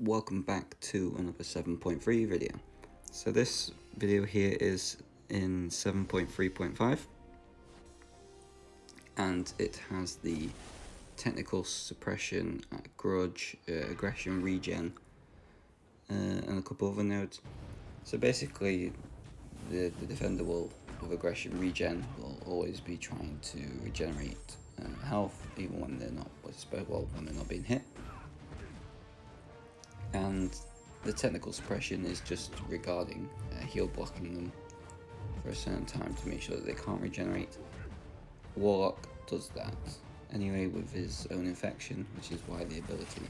Welcome back to another 7.3 video. So this video here is in 7.3.5 and it has the technical suppression, grudge, aggression, regen, and a couple other nodes. So basically the defender will, with aggression regen, will always be trying to regenerate health even when they're not, when they're not being hit. And the technical suppression is just regarding heal blocking them for a certain time to make sure that they can't regenerate. Warlock does that anyway with his own infection, which is why the ability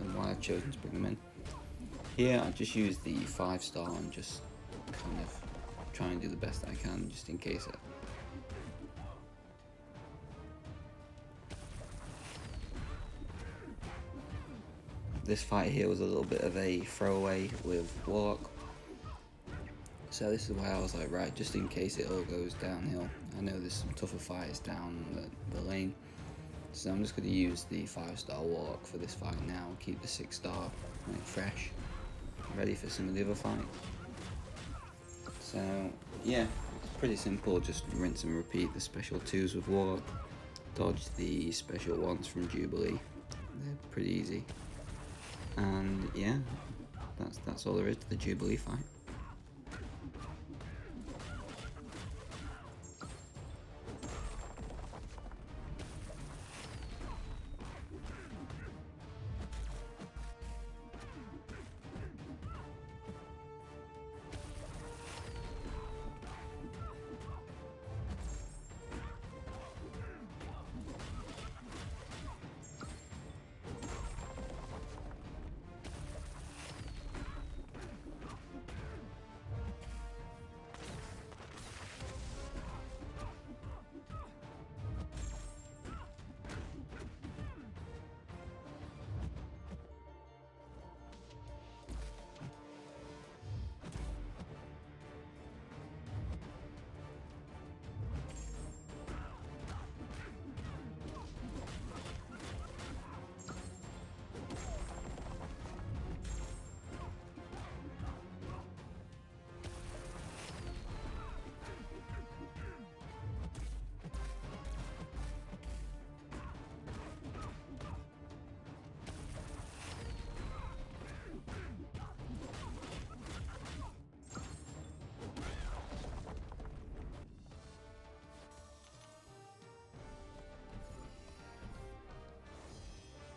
and why I've chosen to bring them in. Here I just use the 5-star and just kind of try and do the best I can just in case This fight here was a little bit of a throwaway with Warlock, so this is why I was like, right, just in case it all goes downhill. I know there's some tougher fights down the lane, so I'm just going to use the 5-star Warlock for this fight now, keep the 6-star fresh, ready for some of the other fight. So yeah, it's pretty simple, just rinse and repeat the special 2s with Warlock, dodge the special 1s from Jubilee, they're pretty easy. And yeah, that's all there is to the Jubilee fight.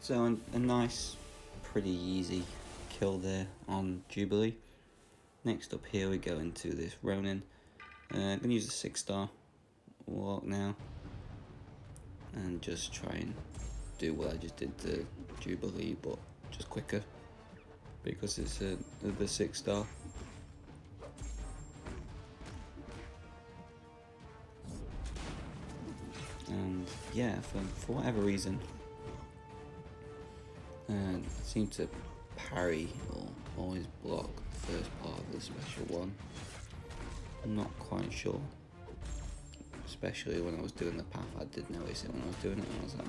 So a nice, pretty easy kill there on Jubilee. Next up here we go into this Ronin. I'm going to use a 6-star Warlock now and just try and do what I just did to Jubilee, but just quicker because it's the 6-star. And yeah, for whatever reason, I seem to parry or always block the first part of the special 1. I'm not quite sure, especially when I was doing the path. I did notice it when I was doing it, and I was like,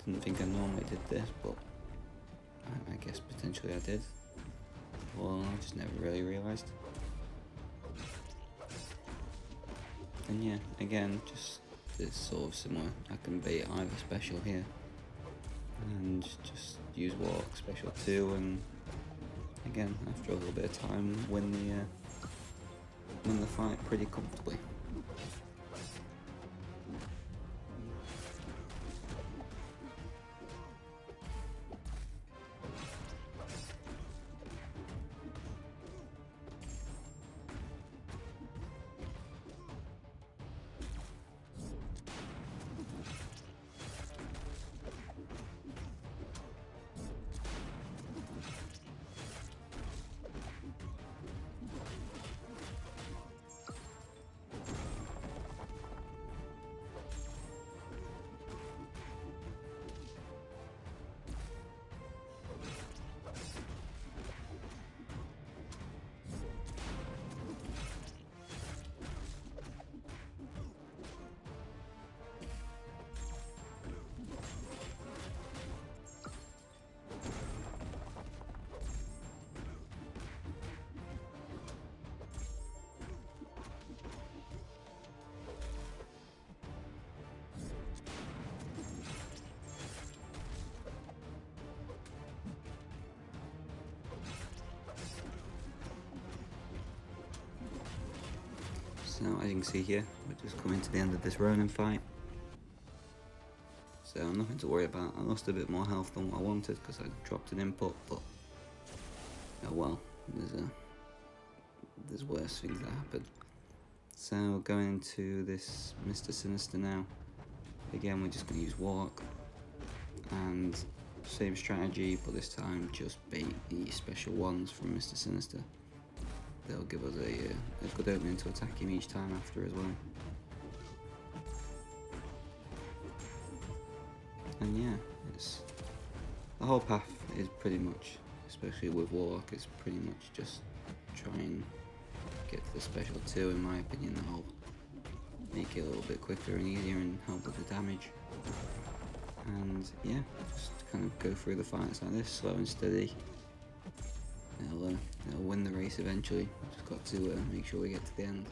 didn't think I normally did this, but I guess potentially I did. Well, I just never really realised. And yeah, again, just it's sort of similar. I can bait either special here and just use Warlock special 2, and again, after a little bit of time, win the fight pretty comfortably. So as you can see here, we're just coming to the end of this Ronin fight. So nothing to worry about. I lost a bit more health than what I wanted because I dropped an input, but oh well, there's worse things that happen. So going into this Mr. Sinister now. Again, we're just going to use Warlock, and same strategy, but this time just bait the special ones from Mr. Sinister. They'll give us a good opening to attack him each time after as well. And yeah, the whole path is pretty much, especially with Warlock, is pretty much just try and get to the special 2, in my opinion. That'll make it a little bit quicker and easier and help with the damage. And yeah, just kind of go through the fights like this, slow and steady. It'll win the race eventually. Just got to make sure we get to the end.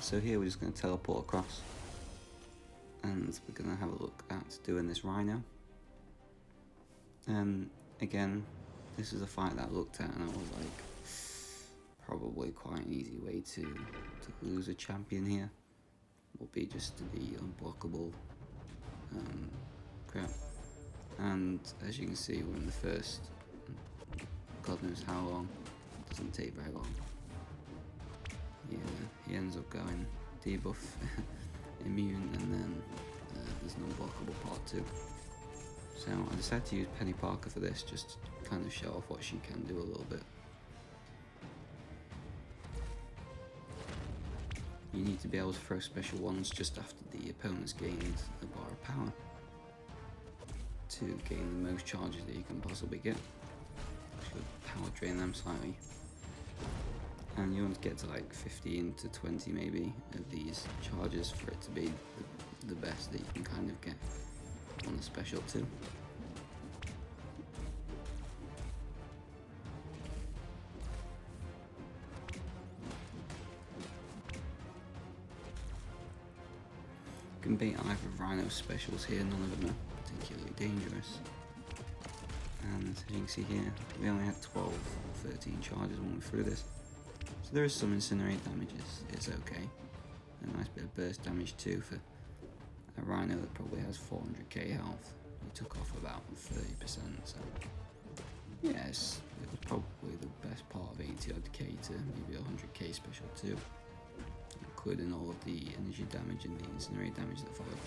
So here we're just going to teleport across, and we're going to have a look at doing this Rhino. Again, this is a fight that I looked at and I was like, probably quite an easy way to lose a champion here. Will be just the unblockable crap. And as you can see, we're in the first, God knows how long, it doesn't take very long. Yeah, he ends up going debuff, immune, and then there's an unblockable part 2. So I decided to use Penny Parker for this, just to kind of show off what she can do a little bit. You need to be able to throw special ones just after the opponent's gained a bar of power to gain the most charges that you can possibly get. Should power drain them slightly. And you want to get to like 15 to 20 maybe of these charges for it to be the best that you can kind of get on the special 2. You can bait either Rhino specials here, none of them are particularly dangerous. And as you can see here, we only had 12 or 13 charges when we threw this. So there is some incinerate damage, it's okay. A nice bit of burst damage too for a Rhino that probably has 400k health. We took off about 30%, so yeah, it was probably the best part of 80 odd k to maybe 100k special too, including all of the energy damage and the incinerate damage that followed.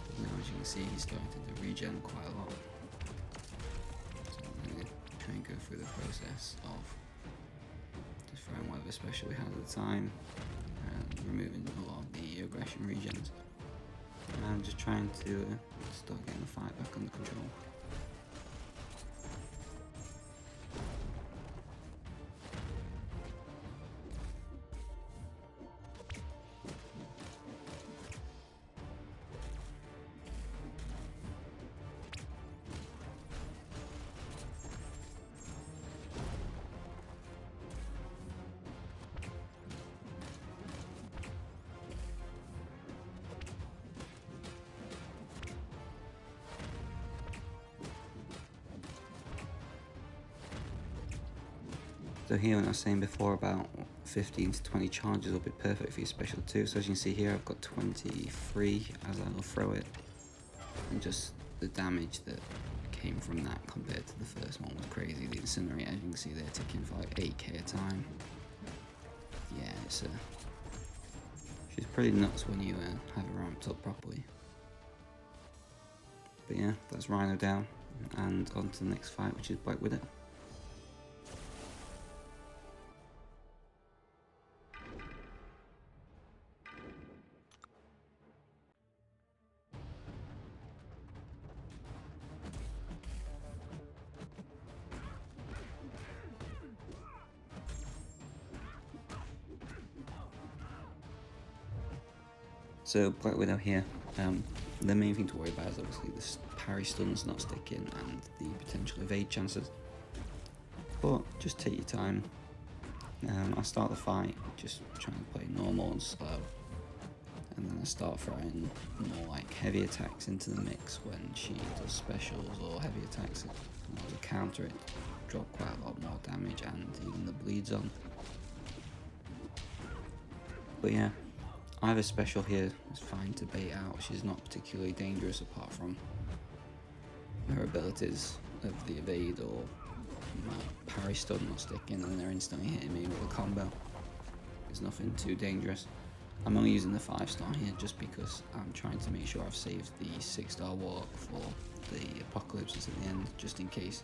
But now as you can see, he's starting to regen quite a lot. So I'm going to try and go through the process of just throwing whatever special we had at the time and removing a lot of the aggression regens. And I'm just trying to start getting the fight back under control. So here, when I was saying before about 15 to 20 charges will be perfect for your special too. So as you can see here, I've got 23 as I will throw it, and just the damage that came from that compared to the first one was crazy. The Incinerate, as you can see, they're ticking for like 8k a time. Yeah, she's pretty nuts when you have it ramped up properly. But yeah, that's Rhino down, and on to the next fight, which is Black Widow. So Black Widow here, the main thing to worry about is obviously the parry stuns not sticking and the potential evade chances. But just take your time. I start the fight just trying to play normal and slow, and then I start throwing more like heavy attacks into the mix when she does specials or heavy attacks to counter it, drop quite a lot more damage and even the bleeds on. But yeah, I have a special here, it's fine to bait out. She's not particularly dangerous apart from her abilities of the evade or my parry stun not sticking and they're instantly hitting me with a combo. There's nothing too dangerous. I'm only using the 5-star here just because I'm trying to make sure I've saved the 6-star Warlock for the apocalypses at the end, just in case.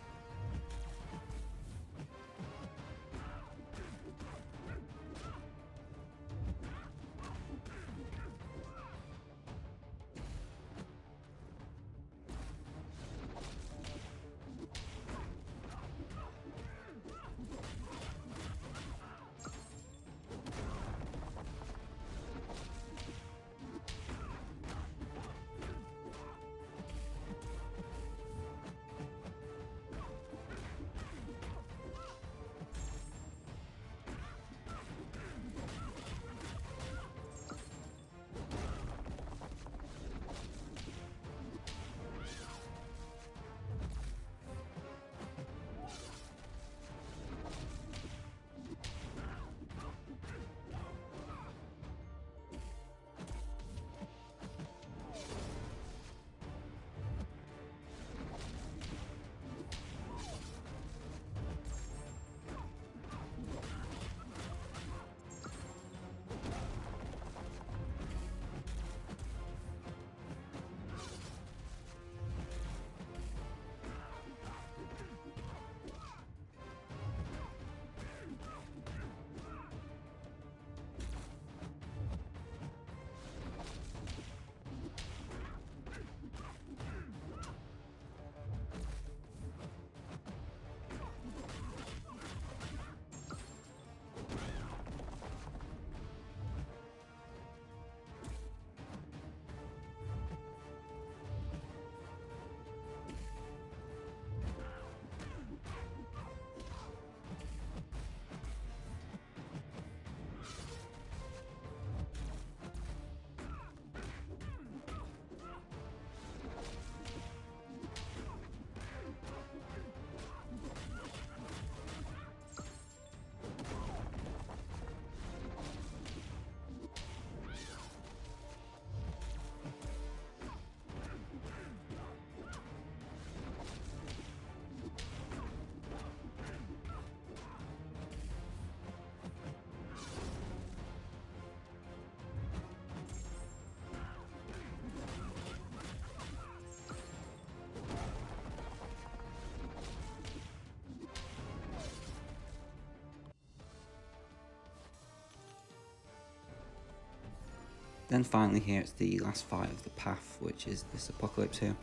Then finally here it's the last fight of the path, which is this Apocalypse here.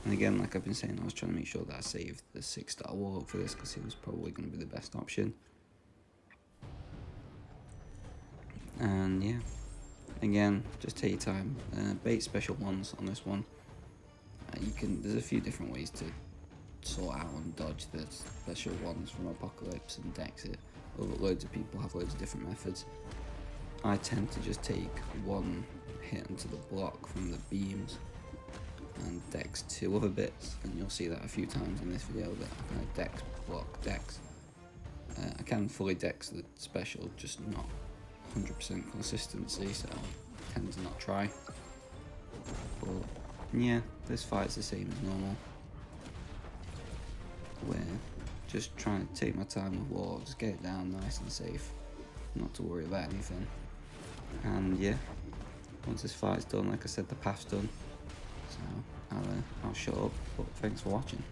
And again, like I've been saying, I was trying to make sure that I saved the 6-star Warlock for this because it was probably going to be the best option. And yeah, again, just take your time. Bait special ones on this one. There's a few different ways to sort out and dodge the special ones from Apocalypse and Dex it. Loads of people have loads of different methods. I tend to just take one hit into the block from the beams and Dex 2 other bits, and you'll see that a few times in this video that I kind of Dex, block, Dex. I can fully Dex the special, just not 100% consistency, so I tend to not try. But yeah, this fight's the same as normal. where just trying to take my time with Warlock, just get it down nice and safe, not to worry about anything. And yeah, once this fight's done, like I said, the path's done, so I'll shut up, but thanks for watching.